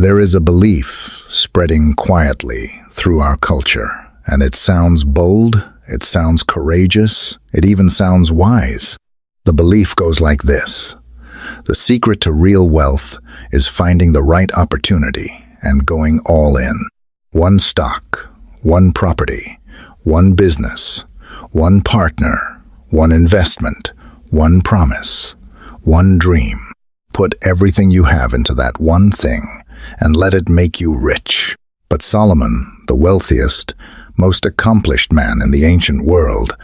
There is a belief spreading quietly through our culture, and it sounds bold, it sounds courageous, it even sounds wise. The belief goes like this: the secret to real wealth is finding the right opportunity and going all in. One stock, one property, one business, one partner, one investment, one promise, one dream. Put everything you have into that one thing and let it make you rich. But Solomon, the wealthiest, most accomplished man in the ancient world,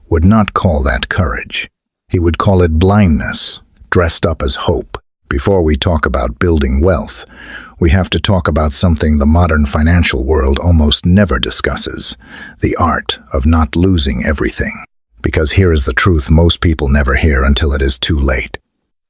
would not call that courage. He would call it blindness, dressed up as hope. Before we talk about building wealth, we have to talk about something the modern financial world almost never discusses: the art of not losing everything. Because here is the truth most people never hear until it is too late.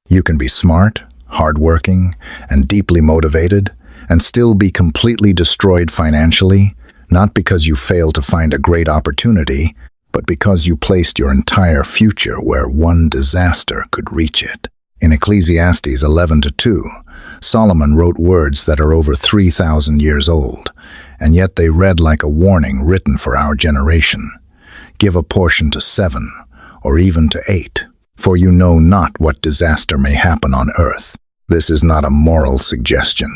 You can be smart, hardworking, and deeply motivated, and still be completely destroyed financially, not because you failed to find a great opportunity, but because you placed your entire future where one disaster could reach it. In Ecclesiastes 11:2, Solomon wrote words that are over 3,000 years old, and yet they read like a warning written for our generation. Give a portion to 7, or even to 8, for you know not what disaster may happen on earth. This is not a moral suggestion.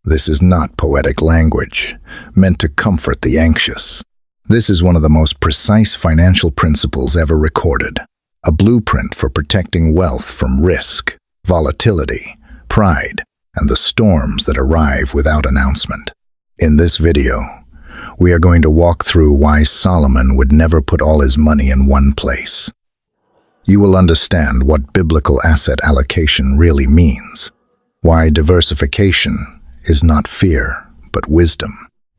This is not poetic language, meant to comfort the anxious. This is one of the most precise financial principles ever recorded, a blueprint for protecting wealth from risk, volatility, pride, and the storms that arrive without announcement. In this video, we are going to walk through why Solomon would never put all his money in one place. You will understand what biblical asset allocation really means, why diversification is not fear, but wisdom,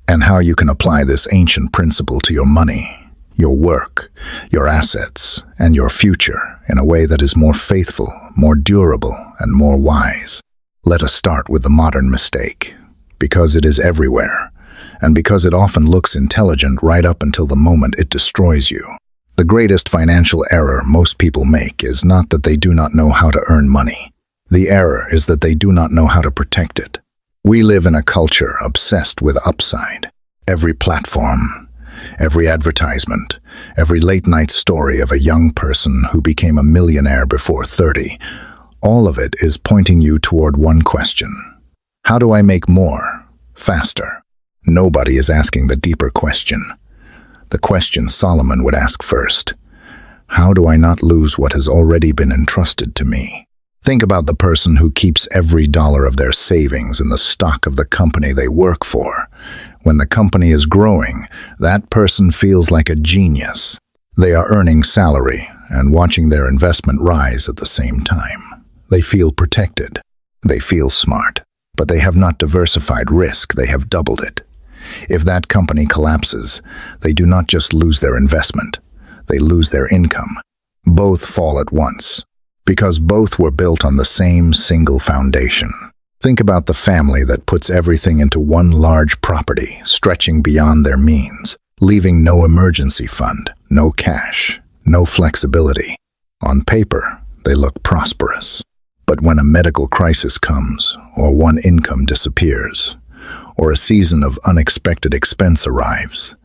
and how you can apply this ancient principle to your money, your work, your assets, and your future in a way that is more faithful, more durable, and more wise. Let us start with the modern mistake, because it is everywhere, and because it often looks intelligent right up until the moment it destroys you. The greatest financial error most people make is not that they do not know how to earn money. The error is that they do not know how to protect it. We live in a culture obsessed with upside. Every platform, every advertisement, every late-night story of a young person who became a millionaire before 30, all of it is pointing you toward one question: how do I make more, faster? Nobody is asking the deeper question. The question Solomon would ask first: how do I not lose what has already been entrusted to me? Think about the person who keeps every dollar of their savings in the stock of the company they work for. When the company is growing, that person feels like a genius. They are earning salary and watching their investment rise at the same time. They feel protected. They feel smart. But they have not diversified risk, they have doubled it. If that company collapses, they do not just lose their investment, they lose their income. Both fall at once, because both were built on the same single foundation. Think about the family that puts everything into one large property, stretching beyond their means, leaving no emergency fund, no cash, no flexibility. On paper, they look prosperous. But when a medical crisis comes, or one income disappears, or a season of unexpected expense arrives,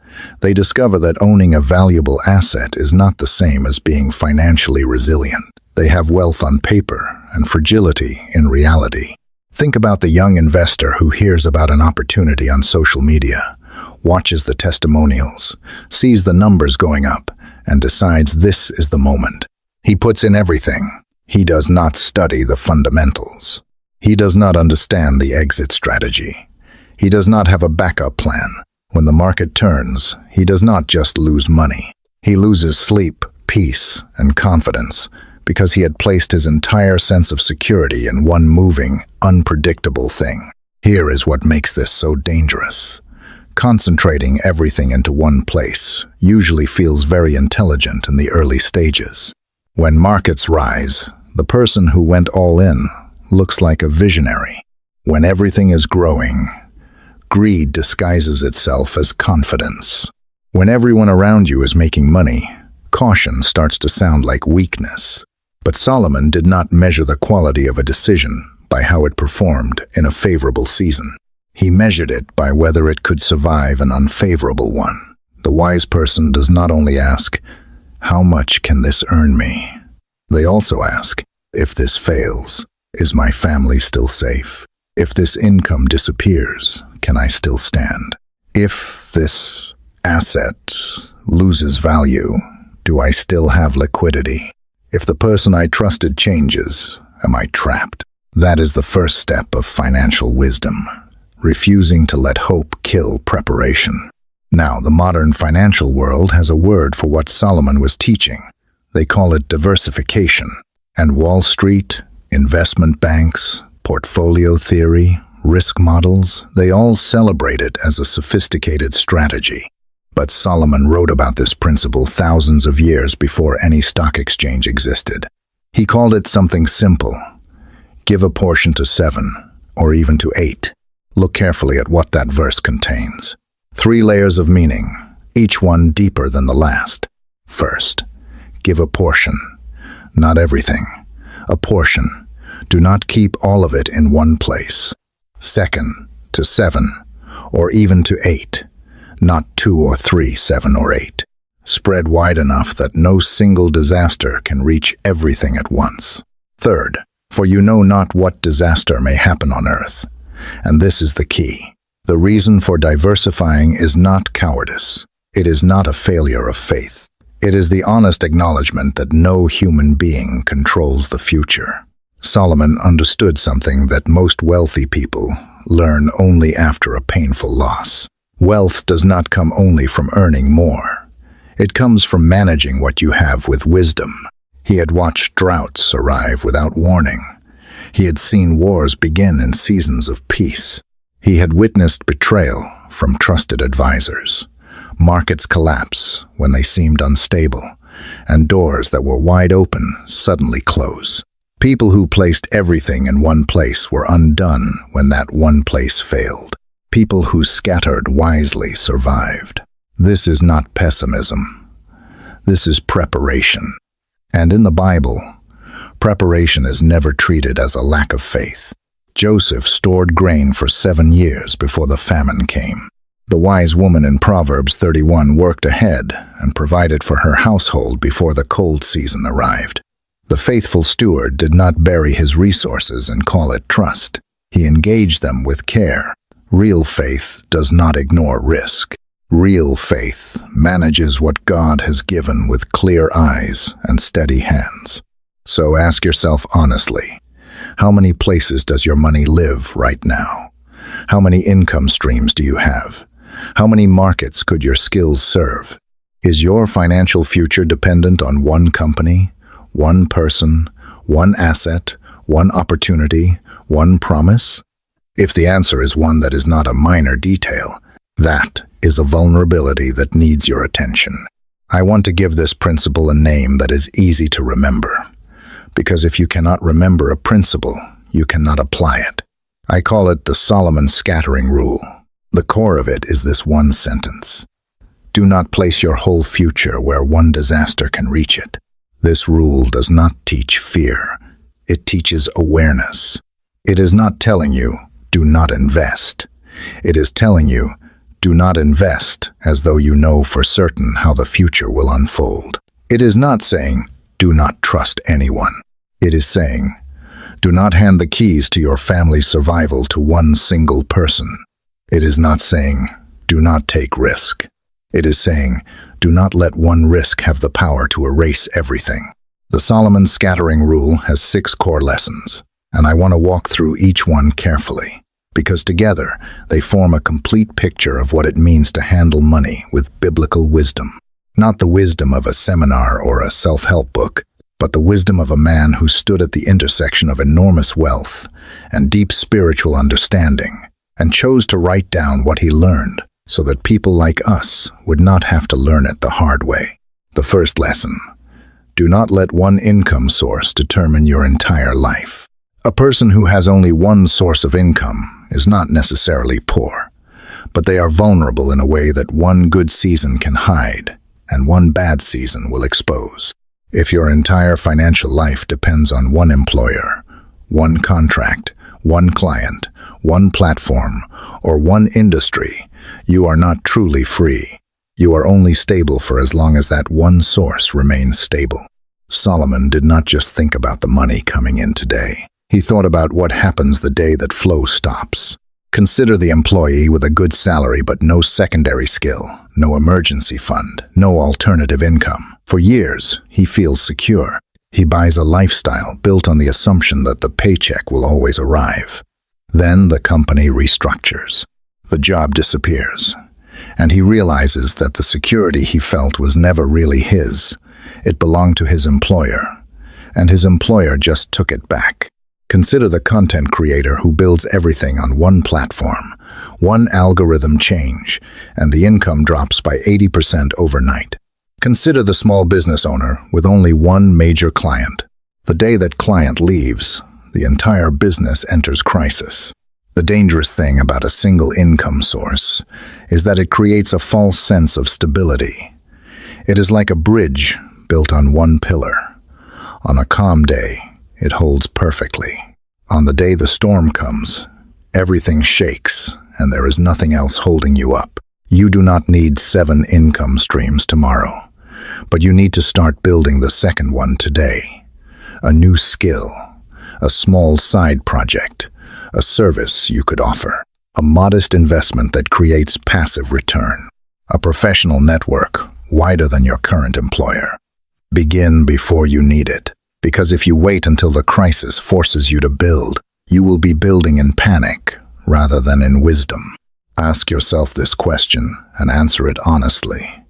they discover that owning a valuable asset is not the same as being financially resilient. They have wealth on paper and fragility in reality. Think about the young investor who hears about an opportunity on social media, watches the testimonials, sees the numbers going up, and decides this is the moment. He puts in everything. He does not study the fundamentals. He does not understand the exit strategy. He does not have a backup plan. When the market turns, he does not just lose money. He loses sleep, peace, and confidence, because he had placed his entire sense of security in one moving, unpredictable thing. Here is what makes this so dangerous. Concentrating everything into one place usually feels very intelligent in the early stages. When markets rise, the person who went all in looks like a visionary. When everything is growing, greed disguises itself as confidence. When everyone around you is making money, caution starts to sound like weakness. But Solomon did not measure the quality of a decision by how it performed in a favorable season. He measured it by whether it could survive an unfavorable one. The wise person does not only ask, "How much can this earn me?" They also ask, "If this fails, is my family still safe? If this income disappears, can I still stand? If this asset loses value, do I still have liquidity? If the person I trusted changes, am I trapped?" That is the first step of financial wisdom, refusing to let hope kill preparation. Now, the modern financial world has a word for what Solomon was teaching. They call it diversification. And Wall Street, investment banks, portfolio theory, risk models, they all celebrate it as a sophisticated strategy. But Solomon wrote about this principle thousands of years before any stock exchange existed. He called it something simple. Give a portion to 7, or even to 8. Look carefully at what that verse contains. 3 layers of meaning, each one deeper than the last. First, give a portion, not everything. A portion. Do not keep all of it in one place. Second, to 7, or even to 8. Not 2 or 3, 7 or 8. Spread wide enough that no single disaster can reach everything at once. Third, for you know not what disaster may happen on earth. And this is the key. The reason for diversifying is not cowardice. It is not a failure of faith. It is the honest acknowledgement that no human being controls the future. Solomon understood something that most wealthy people learn only after a painful loss. Wealth does not come only from earning more. It comes from managing what you have with wisdom. He had watched droughts arrive without warning. He had seen wars begin in seasons of peace. He had witnessed betrayal from trusted advisors, markets collapse when they seemed unstable, and doors that were wide open suddenly close. People who placed everything in one place were undone when that one place failed. People who scattered wisely survived. This is not pessimism. This is preparation. And in the Bible, preparation is never treated as a lack of faith. Joseph stored grain for 7 years before the famine came. The wise woman in Proverbs 31 worked ahead and provided for her household before the cold season arrived. The faithful steward did not bury his resources and call it trust. He engaged them with care. Real faith does not ignore risk. Real faith manages what God has given with clear eyes and steady hands. So ask yourself honestly, how many places does your money live right now? How many income streams do you have? How many markets could your skills serve? Is your financial future dependent on one company, one person, one asset, one opportunity, one promise? If the answer is one that is not a minor detail, that is a vulnerability that needs your attention. I want to give this principle a name that is easy to remember, because if you cannot remember a principle, you cannot apply it. I call it the Solomon scattering rule. The core of it is this one sentence. Do not place your whole future where one disaster can reach it. This rule does not teach fear. It teaches awareness. It is not telling you, do not invest. It is telling you, do not invest as though you know for certain how the future will unfold. It is not saying, do not trust anyone. It is saying, do not hand the keys to your family's survival to one single person. It is not saying, do not take risk. It is saying, do not let one risk have the power to erase everything. The Solomon scattering rule has 6 core lessons, and I want to walk through each one carefully, because together they form a complete picture of what it means to handle money with biblical wisdom. Not the wisdom of a seminar or a self-help book, but the wisdom of a man who stood at the intersection of enormous wealth and deep spiritual understanding, and chose to write down what he learned so that people like us would not have to learn it the hard way. The first lesson: do not let one income source determine your entire life. A person who has only one source of income is not necessarily poor, but they are vulnerable in a way that one good season can hide and one bad season will expose. If your entire financial life depends on one employer, one contract, one client, one platform, or one industry, you are not truly free. You are only stable for as long as that one source remains stable. Solomon did not just think about the money coming in today. He thought about what happens the day that flow stops. Consider the employee with a good salary but no secondary skill, no emergency fund, no alternative income. For years, he feels secure. He buys a lifestyle built on the assumption that the paycheck will always arrive. Then the company restructures. The job disappears, and he realizes that the security he felt was never really his. It belonged to his employer, and his employer just took it back. Consider the content creator who builds everything on one platform, one algorithm change, and the income drops by 80% overnight. Consider the small business owner with only one major client. The day that client leaves, the entire business enters crisis. The dangerous thing about a single income source is that it creates a false sense of stability. It is like a bridge built on one pillar. On a calm day, it holds perfectly. On the day the storm comes, everything shakes and there is nothing else holding you up. You do not need 7 income streams tomorrow, but you need to start building the second one today. A new skill, a small side project, a service you could offer, a modest investment that creates passive return, a professional network wider than your current employer. Begin before you need it, because if you wait until the crisis forces you to build, you will be building in panic rather than in wisdom. Ask yourself this question and answer it honestly.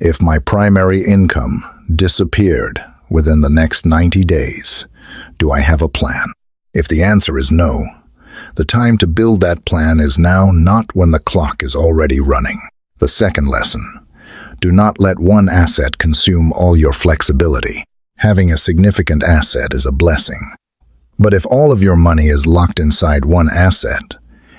If my primary income disappeared within the next 90 days, do I have a plan? If the answer is no, the time to build that plan is now, not when the clock is already running. The second lesson: do not let one asset consume all your flexibility. Having a significant asset is a blessing. But if all of your money is locked inside one asset,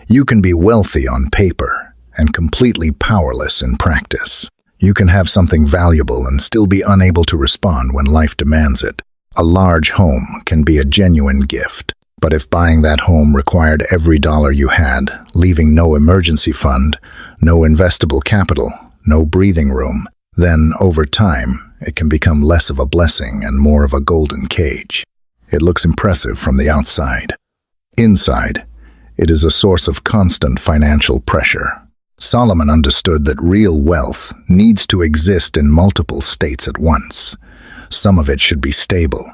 you can be wealthy on paper and completely powerless in practice. You can have something valuable and still be unable to respond when life demands it. A large home can be a genuine gift, but if buying that home required every dollar you had, leaving no emergency fund, no investable capital, no breathing room, then over time, it can become less of a blessing and more of a golden cage. It looks impressive from the outside. Inside, it is a source of constant financial pressure. Solomon understood that real wealth needs to exist in multiple states at once. Some of it should be stable.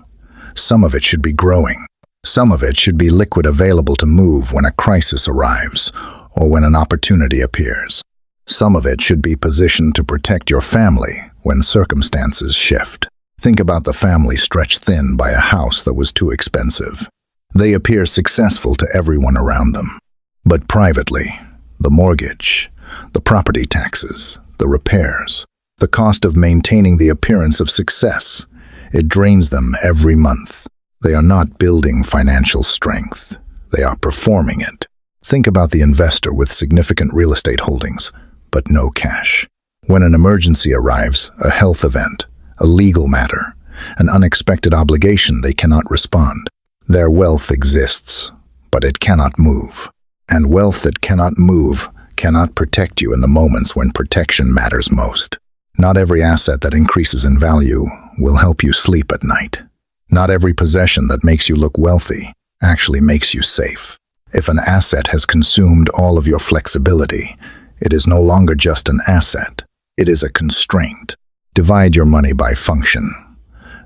Some of it should be growing. Some of it should be liquid, available to move when a crisis arrives or when an opportunity appears. Some of it should be positioned to protect your family when circumstances shift. Think about the family stretched thin by a house that was too expensive. They appear successful to everyone around them. But privately, the mortgage, the property taxes, the repairs, the cost of maintaining the appearance of success, it drains them every month. They are not building financial strength. They are performing it. Think about the investor with significant real estate holdings, but no cash. When an emergency arrives, a health event, a legal matter, an unexpected obligation, they cannot respond. Their wealth exists, but it cannot move. And wealth that cannot move cannot protect you in the moments when protection matters most. Not every asset that increases in value will help you sleep at night. Not every possession that makes you look wealthy actually makes you safe. If an asset has consumed all of your flexibility, it is no longer just an asset. It is a constraint. Divide your money by function,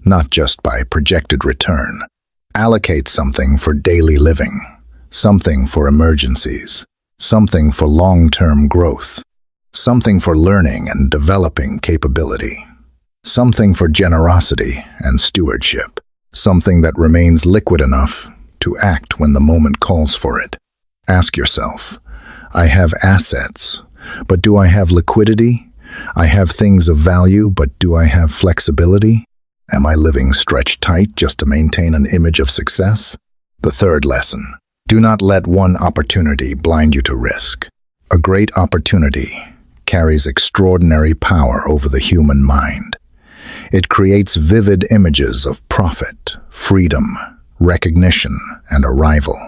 not just by projected return. Allocate something for daily living, something for emergencies, something for long-term growth, something for learning and developing capability, something for generosity and stewardship, something that remains liquid enough to act when the moment calls for it. Ask yourself, I have assets, but do I have liquidity? I have things of value, but do I have flexibility? Am I living stretched tight just to maintain an image of success? The third lesson: do not let one opportunity blind you to risk. A great opportunity carries extraordinary power over the human mind. It creates vivid images of profit, freedom, recognition, and arrival.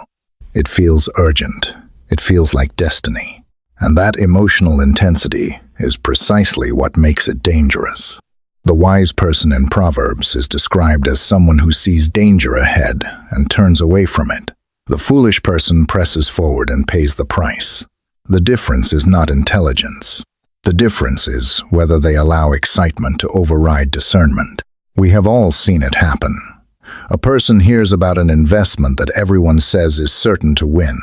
It feels urgent. It feels like destiny. And that emotional intensity is precisely what makes it dangerous. The wise person in Proverbs is described as someone who sees danger ahead and turns away from it. The foolish person presses forward and pays the price. The difference is not intelligence. The difference is whether they allow excitement to override discernment. We have all seen it happen. A person hears about an investment that everyone says is certain to win.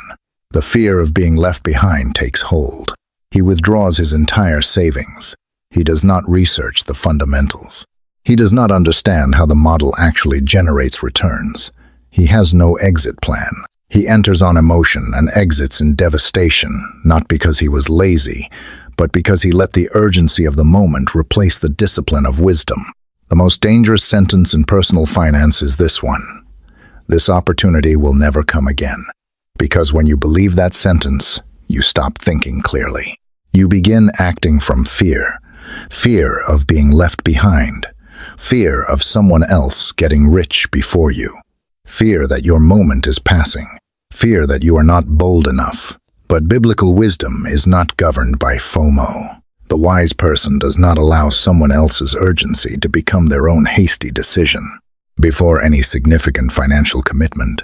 The fear of being left behind takes hold. He withdraws his entire savings. He does not research the fundamentals. He does not understand how the model actually generates returns. He has no exit plan. He enters on emotion and exits in devastation, not because he was lazy, but because he let the urgency of the moment replace the discipline of wisdom. The most dangerous sentence in personal finance is this one: this opportunity will never come again. Because when you believe that sentence, you stop thinking clearly. You begin acting from fear. Fear of being left behind. Fear of someone else getting rich before you. Fear that your moment is passing. Fear that you are not bold enough. But biblical wisdom is not governed by FOMO. The wise person does not allow someone else's urgency to become their own hasty decision. Before any significant financial commitment,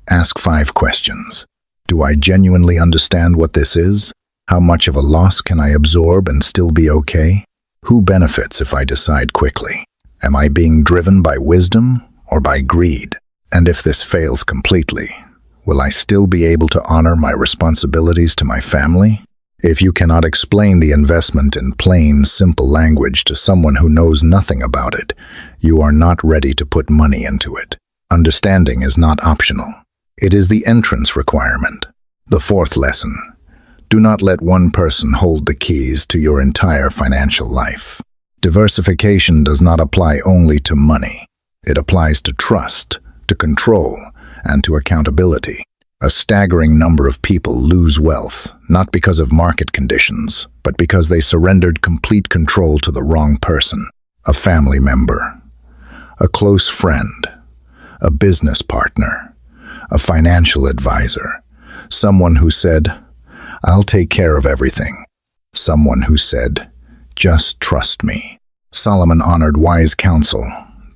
ask 5 questions. Do I genuinely understand what this is? How much of a loss can I absorb and still be okay? Who benefits if I decide quickly? Am I being driven by wisdom or by greed? And if this fails completely, will I still be able to honor my responsibilities to my family? If you cannot explain the investment in plain, simple language to someone who knows nothing about it, you are not ready to put money into it. Understanding is not optional. It is the entrance requirement. The 4th lesson: do not let one person hold the keys to your entire financial life. Diversification does not apply only to money. It applies to trust, to control, and to accountability. A staggering number of people lose wealth, not because of market conditions, but because they surrendered complete control to the wrong person. A family member, a close friend, a business partner, a financial advisor, someone who said, "I'll take care of everything." Someone who said, "Just trust me." Solomon honored wise counsel.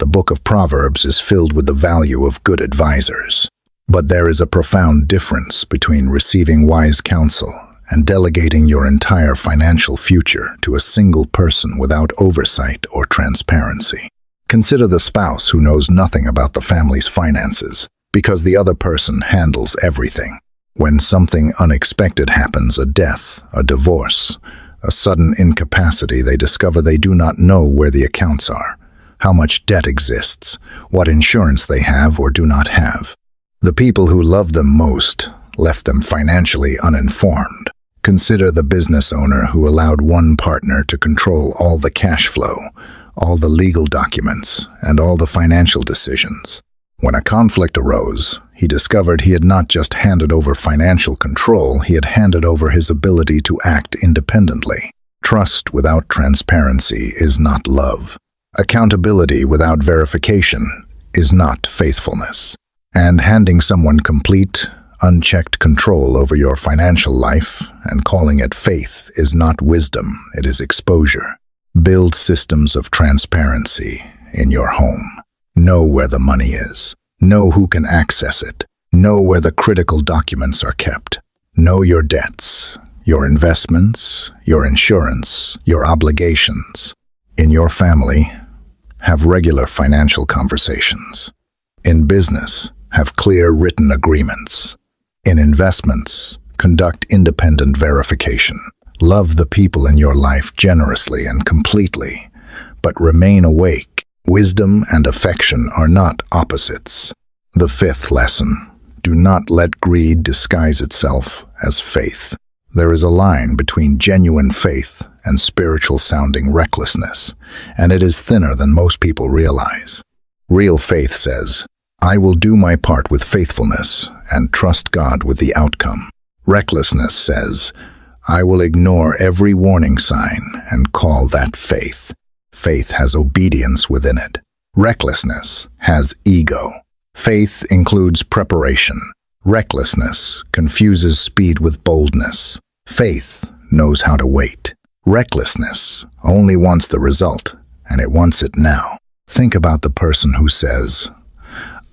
The book of Proverbs is filled with the value of good advisors. But there is a profound difference between receiving wise counsel and delegating your entire financial future to a single person without oversight or transparency. Consider the spouse who knows nothing about the family's finances because the other person handles everything. When something unexpected happens, a death, a divorce, a sudden incapacity, they discover they do not know where the accounts are, how much debt exists, what insurance they have or do not have. The people who loved them most left them financially uninformed. Consider the business owner who allowed one partner to control all the cash flow, all the legal documents, and all the financial decisions. When a conflict arose, he discovered he had not just handed over financial control, he had handed over his ability to act independently. Trust without transparency is not love. Accountability without verification is not faithfulness. And handing someone complete, unchecked control over your financial life and calling it faith is not wisdom, it is exposure. Build systems of transparency in your home. Know where the money is. Know who can access it. Know where the critical documents are kept. Know your debts, your investments, your insurance, your obligations. In your family, have regular financial conversations. In business, have clear written agreements. In investments, conduct independent verification. Love the people in your life generously and completely, but remain awake. Wisdom and affection are not opposites. The 5th lesson: do not let greed disguise itself as faith. There is a line between genuine faith and spiritual-sounding recklessness, and it is thinner than most people realize. Real faith says, "I will do my part with faithfulness and trust God with the outcome." Recklessness says, "I will ignore every warning sign and call that faith." Faith has obedience within it. Recklessness has ego. Faith includes preparation. Recklessness confuses speed with boldness. Faith knows how to wait. Recklessness only wants the result, and it wants it now. Think about the person who says,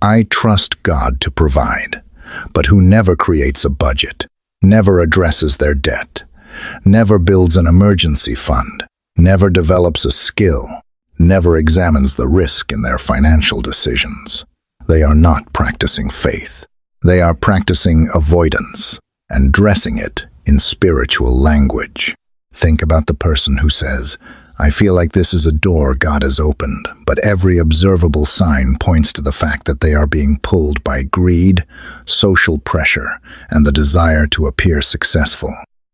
"I trust God to provide," but who never creates a budget, never addresses their debt, never builds an emergency fund, never develops a skill, never examines the risk in their financial decisions. They are not practicing faith. They are practicing avoidance and dressing it in spiritual language. Think about the person who says, "I feel like this is a door God has opened," but every observable sign points to the fact that they are being pulled by greed, social pressure, and the desire to appear successful.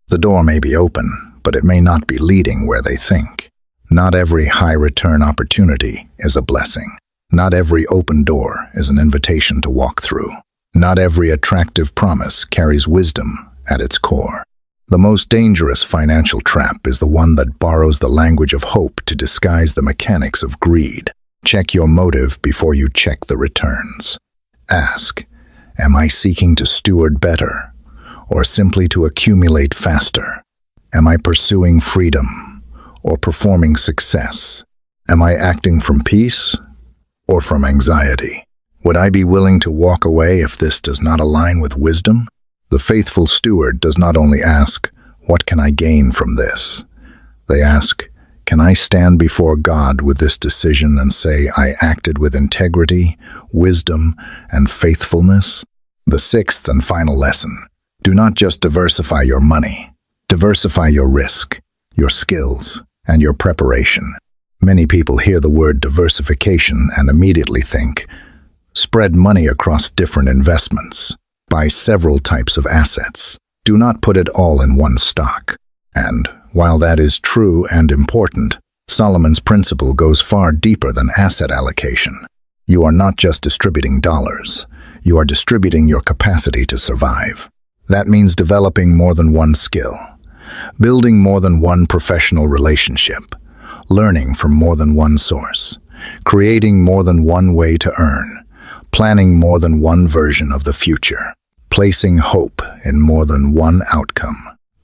The door may be open, but it may not be leading where they think. Not every high-return opportunity is a blessing. Not every open door is an invitation to walk through. Not every attractive promise carries wisdom at its core. The most dangerous financial trap is the one that borrows the language of hope to disguise the mechanics of greed. Check your motive before you check the returns. Ask, am I seeking to steward better, or simply to accumulate faster? Am I pursuing freedom, or performing success? Am I acting from peace, or from anxiety? Would I be willing to walk away if this does not align with wisdom? The faithful steward does not only ask, "What can I gain from this?" They ask, "Can I stand before God with this decision and say I acted with integrity, wisdom, and faithfulness?" The sixth and final lesson: do not just diversify your money. Diversify your risk, your skills, and your preparation. Many people hear the word diversification and immediately think, spread money across different investments. Buy several types of assets. Do not put it all in one stock. And, while that is true and important, Solomon's principle goes far deeper than asset allocation. You are not just distributing dollars. You are distributing your capacity to survive. That means developing more than one skill, building more than one professional relationship, learning from more than one source, creating more than one way to earn, planning more than one version of the future, placing hope in more than one outcome.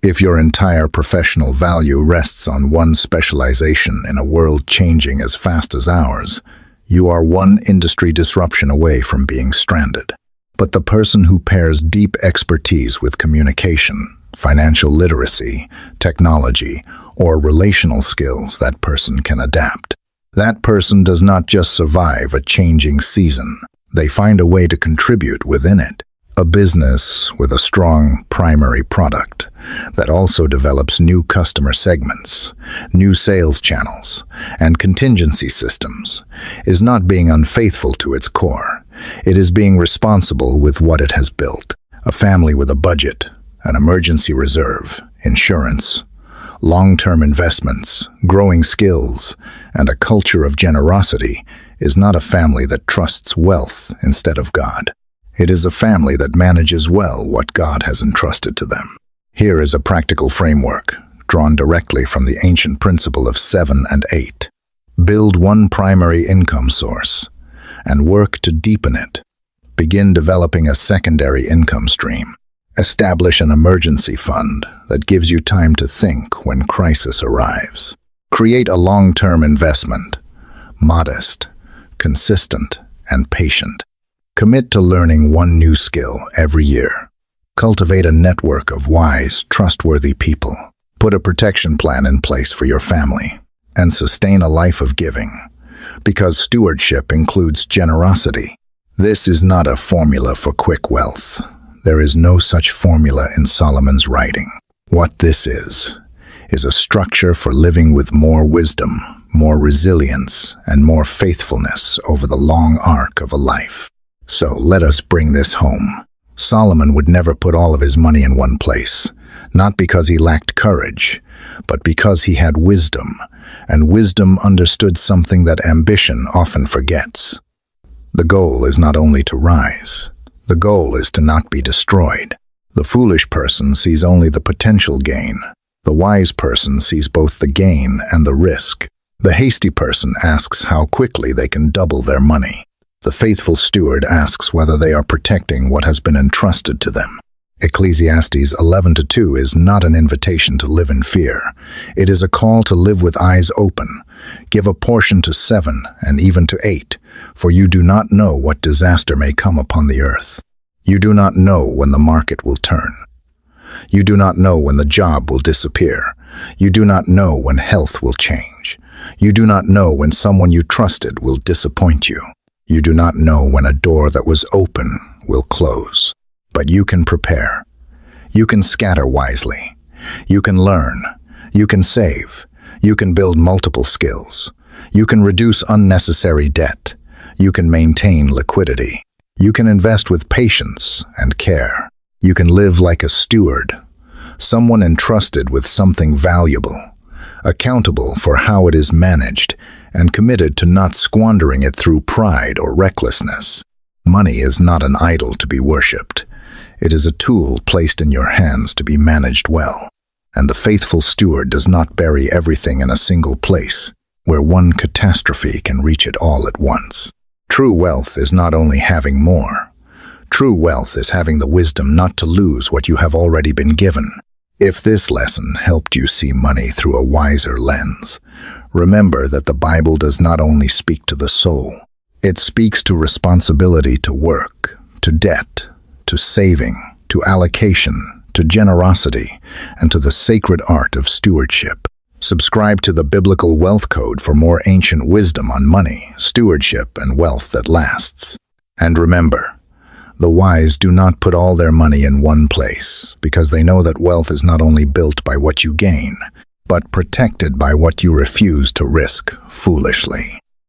If your entire professional value rests on one specialization in a world changing as fast as ours, you are one industry disruption away from being stranded. But the person who pairs deep expertise with communication, financial literacy, technology, or relational skills, that person can adapt. That person does not just survive a changing season. They find a way to contribute within it. A business with a strong primary product that also develops new customer segments, new sales channels, and contingency systems is not being unfaithful to its core. It is being responsible with what it has built. A family with a budget, an emergency reserve, insurance, long-term investments, growing skills, and a culture of generosity is not a family that trusts wealth instead of God. It is a family that manages well what God has entrusted to them. Here is a practical framework, drawn directly from the ancient principle of 7 and 8. Build one primary income source, and work to deepen it. Begin developing a secondary income stream. Establish an emergency fund that gives you time to think when crisis arrives. Create a long-term investment, modest, consistent, and patient. Commit to learning one new skill every year. Cultivate a network of wise, trustworthy people. Put a protection plan in place for your family. And sustain a life of giving. Because stewardship includes generosity. This is not a formula for quick wealth. There is no such formula in Solomon's writing. What this is a structure for living with more wisdom, more resilience, and more faithfulness over the long arc of a life. So let us bring this home. Solomon would never put all of his money in one place, not because he lacked courage, but because he had wisdom, and wisdom understood something that ambition often forgets. The goal is not only to rise. The goal is to not be destroyed. The foolish person sees only the potential gain. The wise person sees both the gain and the risk. The hasty person asks how quickly they can double their money. The faithful steward asks whether they are protecting what has been entrusted to them. Ecclesiastes 11:2 is not an invitation to live in fear. It is a call to live with eyes open. Give a portion to 7 and even to 8, for you do not know what disaster may come upon the earth. You do not know when the market will turn. You do not know when the job will disappear. You do not know when health will change. You do not know when someone you trusted will disappoint you. You do not know when a door that was open will close. But you can prepare. You can scatter wisely. You can learn. You can save. You can build multiple skills. You can reduce unnecessary debt. You can maintain liquidity. You can invest with patience and care. You can live like a steward, someone entrusted with something valuable, accountable for how it is managed, and committed to not squandering it through pride or recklessness. Money is not an idol to be worshipped. It is a tool placed in your hands to be managed well. And the faithful steward does not bury everything in a single place, where one catastrophe can reach it all at once. True wealth is not only having more. True wealth is having the wisdom not to lose what you have already been given. If this lesson helped you see money through a wiser lens, remember that the Bible does not only speak to the soul. It speaks to responsibility to work, to debt, to saving, to allocation, to generosity, and to the sacred art of stewardship. Subscribe to the Biblical Wealth Code for more ancient wisdom on money, stewardship, and wealth that lasts. And remember, the wise do not put all their money in one place, because they know that wealth is not only built by what you gain, but protected by what you refuse to risk foolishly.